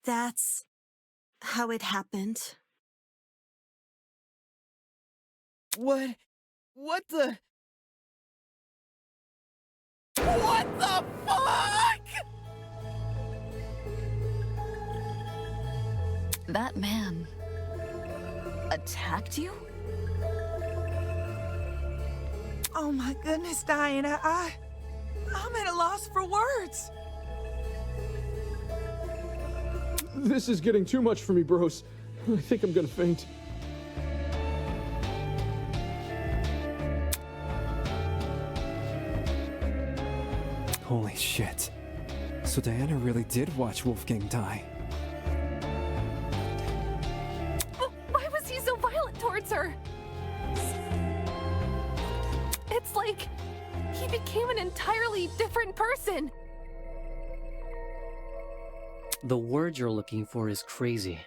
That's how it happened. What the... What the fuck?! That man attacked you? Oh my goodness, Diana, I'm at a loss for words. This is getting too much for me, bros. I think I'm gonna faint. Holy shit. So Diana really did watch Wolfgang die. Why was he so violent towards her? It's like he became an entirely different person. The word you're looking for is crazy.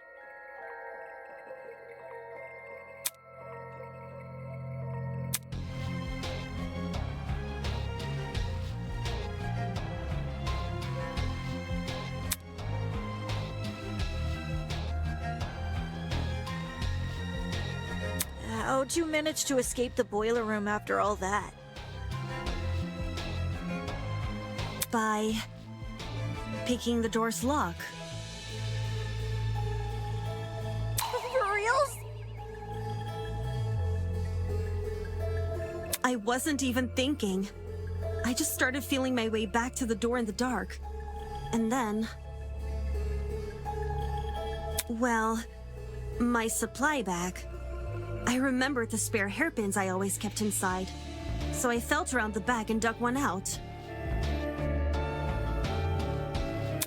How'd you manage to escape the boiler room after all that? By picking the door's lock. For reals? I wasn't even thinking. I just started feeling my way back to the door in the dark. And then... well, my supply bag. I remembered the spare hairpins I always kept inside. So I felt around the bag and dug one out.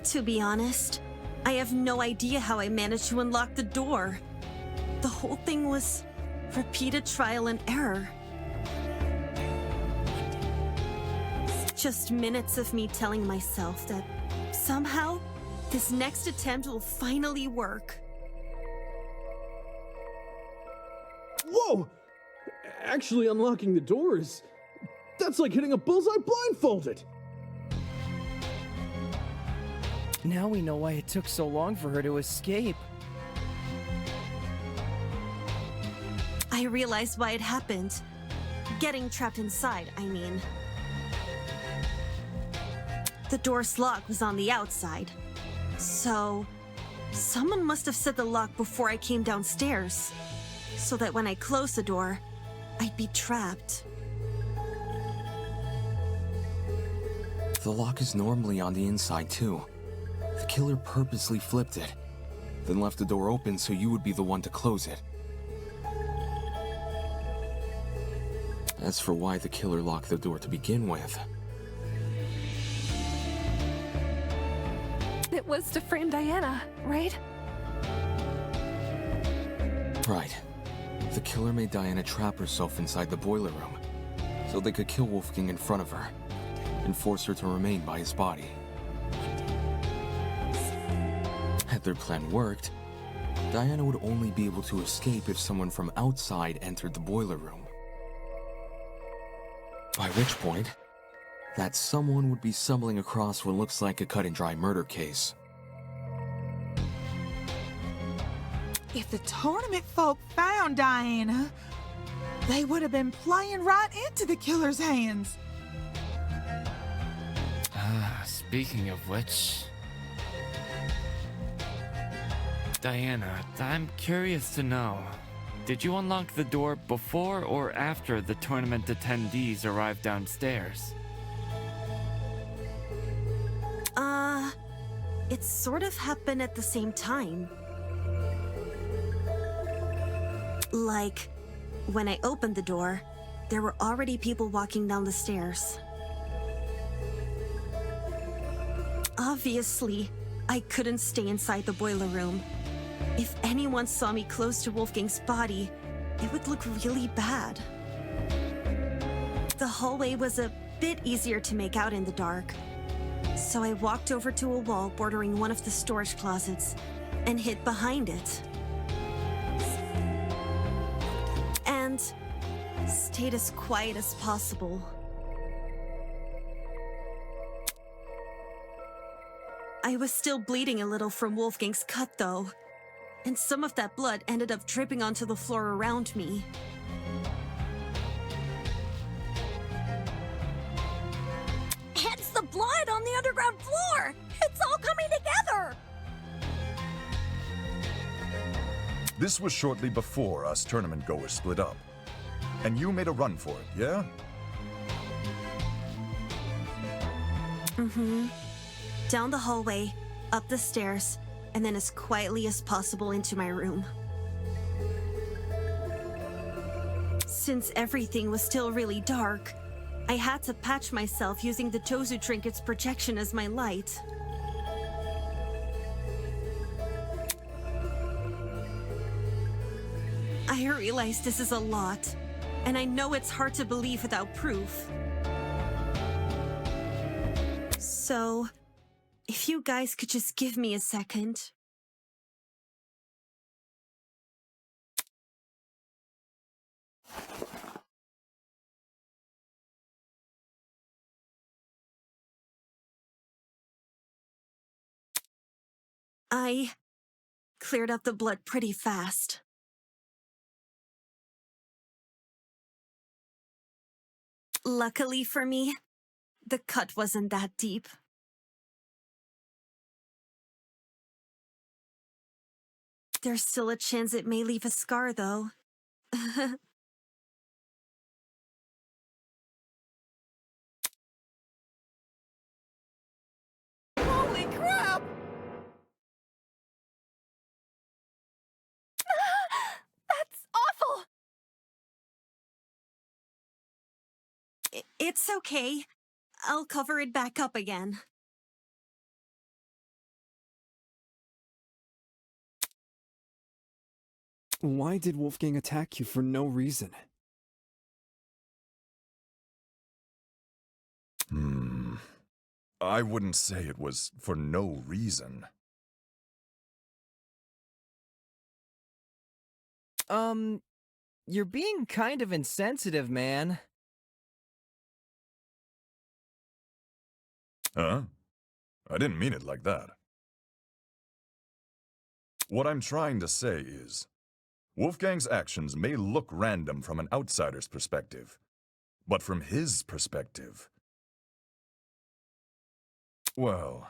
To be honest, I have no idea how I managed to unlock the door. The whole thing was repeated trial and error. Just minutes of me telling myself that somehow this next attempt will finally work. Whoa! Actually unlocking the doors. That's like hitting a bullseye blindfolded! Now we know why it took so long for her to escape. I realized why it happened. Getting trapped inside, I mean. The door's lock was on the outside. So, someone must have set the lock before I came downstairs. So that when I closed the door, I'd be trapped. The lock is normally on the inside too. The killer purposely flipped it, then left the door open so you would be the one to close it. As for why the killer locked the door to begin with... It was to frame Diana, right? Right. The killer made Diana trap herself inside the boiler room, so they could kill Wolfgang in front of her, and force her to remain by his body. Had their plan worked, Diana would only be able to escape if someone from outside entered the boiler room. By which point, that someone would be stumbling across what looks like a cut-and-dry murder case. If the tournament folk found Diana, they would have been playing right into the killer's hands. Speaking of which... Diana, I'm curious to know, did you unlock the door before or after the tournament attendees arrived downstairs? It sort of happened at the same time. Like, when I opened the door, there were already people walking down the stairs. Obviously, I couldn't stay inside the boiler room. If anyone saw me close to Wolfgang's body, it would look really bad. The hallway was a bit easier to make out in the dark. So I walked over to a wall bordering one of the storage closets and hid behind it. And stayed as quiet as possible. I was still bleeding a little from Wolfgang's cut, though, and some of that blood ended up dripping onto the floor around me. It's the blood on the underground floor! It's all coming together! This was shortly before us tournament goers split up. And you made a run for it, yeah? Mm-hmm. Down the hallway, up the stairs, and then as quietly as possible into my room. Since everything was still really dark, I had to patch myself using the Tozu trinket's projection as my light. I realize this is a lot, and I know it's hard to believe without proof. So, if you guys could just give me a second. I cleared up the blood pretty fast. Luckily for me, the cut wasn't that deep. There's still a chance it may leave a scar, though. Holy crap! That's awful! It's okay. I'll cover it back up again. Why did Wolfgang attack you for no reason? I wouldn't say it was for no reason. You're being kind of insensitive, man. Huh? I didn't mean it like that. What I'm trying to say is, Wolfgang's actions may look random from an outsider's perspective, but from his perspective, well,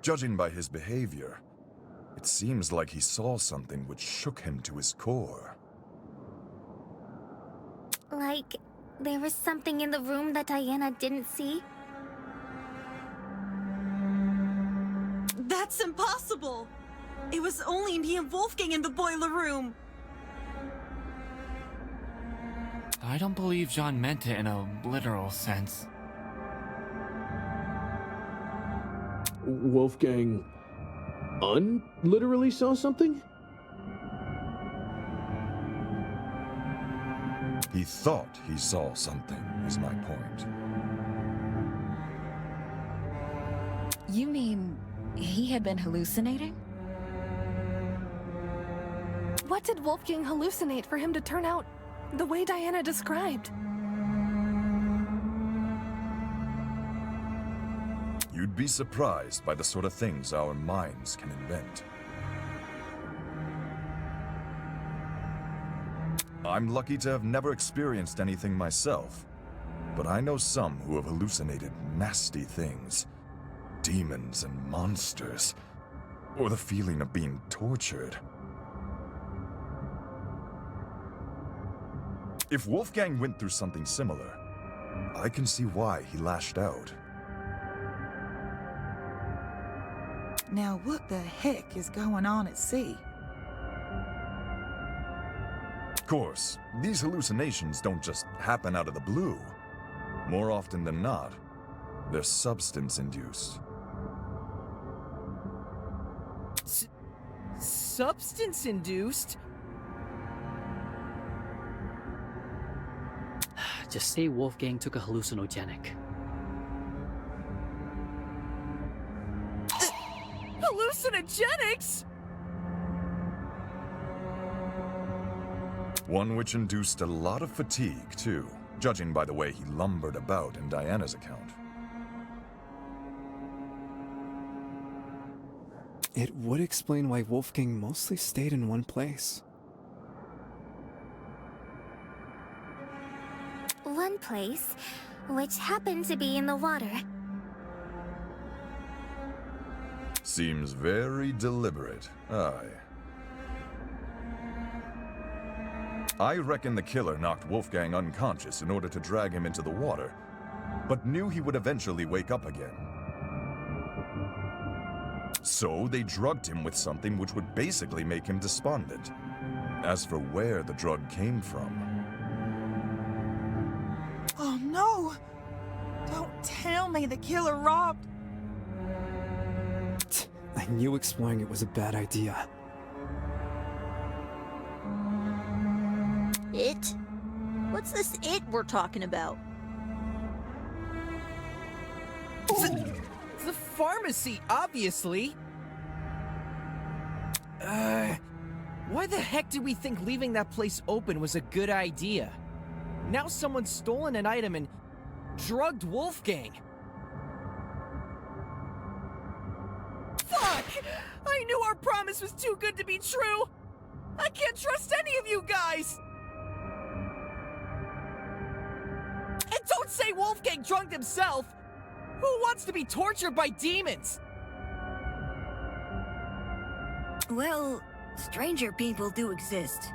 judging by his behavior, it seems like he saw something which shook him to his core. Like, there was something in the room that Diana didn't see? That's impossible! It was only me and Wolfgang in the boiler room! I don't believe Jean meant it in a literal sense. Wolfgang literally saw something? He thought he saw something, is my point. You mean he had been hallucinating? What did Wolfgang hallucinate for him to turn out the way Diana described? You'd be surprised by the sort of things our minds can invent. I'm lucky to have never experienced anything myself, but I know some who have hallucinated nasty things. Demons and monsters, or the feeling of being tortured. If Wolfgang went through something similar, I can see why he lashed out. Now what the heck is going on at sea? Of course, these hallucinations don't just happen out of the blue. More often than not, they're substance-induced. Substance-induced? Just say Wolfgang took a hallucinogenic. Hallucinogenics? One which induced a lot of fatigue, too, judging by the way he lumbered about in Diana's account. it would explain why Wolfgang mostly stayed in one place. One place, which happened to be in the water. Seems very deliberate. Aye. I reckon the killer knocked Wolfgang unconscious in order to drag him into the water, but knew he would eventually wake up again. So they drugged him with something which would basically make him despondent. As for where the drug came from... Oh no! Don't tell me the killer robbed... I knew exploring it was a bad idea. It? What's this it we're talking about? The pharmacy, obviously! Why the heck did we think leaving that place open was a good idea? Now someone's stolen an item and drugged Wolfgang. Fuck! I knew our promise was too good to be true! I can't trust any of you guys! And don't say Wolfgang drugged himself! Who wants to be tortured by demons? Well, stranger people do exist.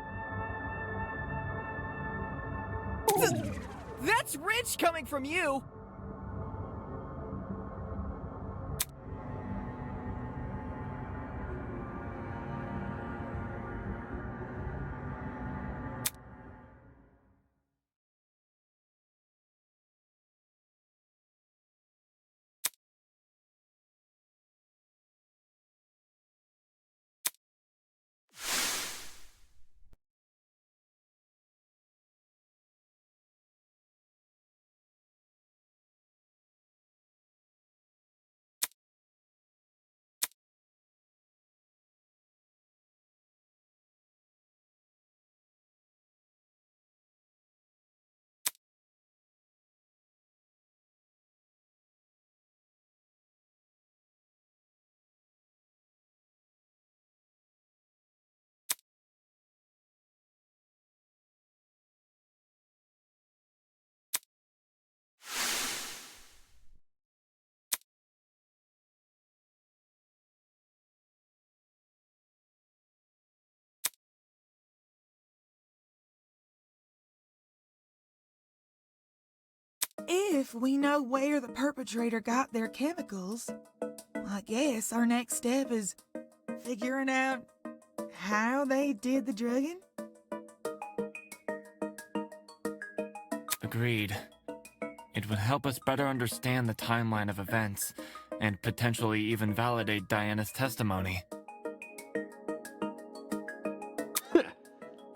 That's rich coming from you! If we know where the perpetrator got their chemicals, I guess our next step is figuring out how they did the drugging. Agreed. It would help us better understand the timeline of events, and potentially even validate Diana's testimony.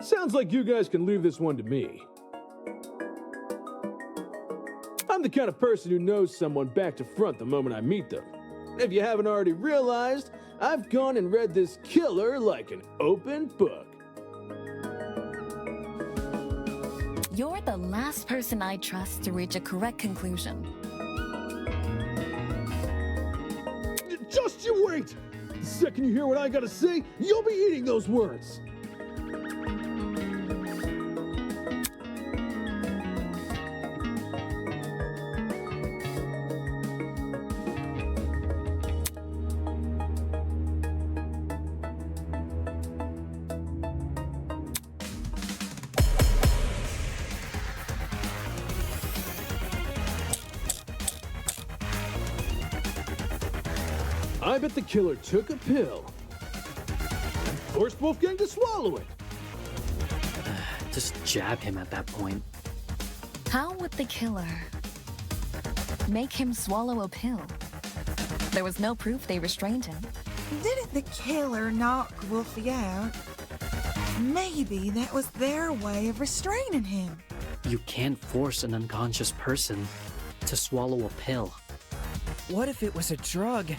Sounds like you guys can leave this one to me. I'm the kind of person who knows someone back to front the moment I meet them. If you haven't already realized, I've gone and read this killer like an open book. You're the last person I trust to reach a correct conclusion. Just you wait! The second you hear what I gotta say, you'll be eating those words! I bet the killer took a pill. Forced Wolfgang to swallow it. Just jab him at that point. How would the killer make him swallow a pill? There was no proof they restrained him. Didn't the killer knock Wolfie out? Maybe that was their way of restraining him. You can't force an unconscious person to swallow a pill. What if it was a drug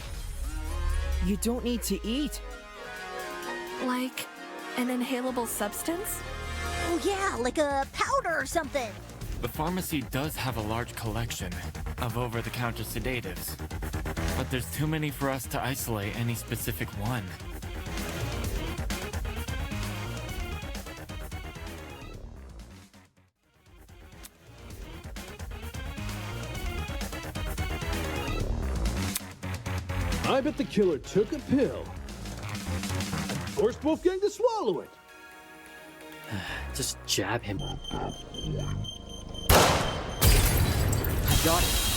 you don't need to eat? Like an inhalable substance? Oh yeah, like a powder or something. The pharmacy does have a large collection of over-the-counter sedatives. but there's too many for us to isolate any specific one. I bet the killer took a pill. Forced Wolfgang to swallow it. Just jab him. I got it.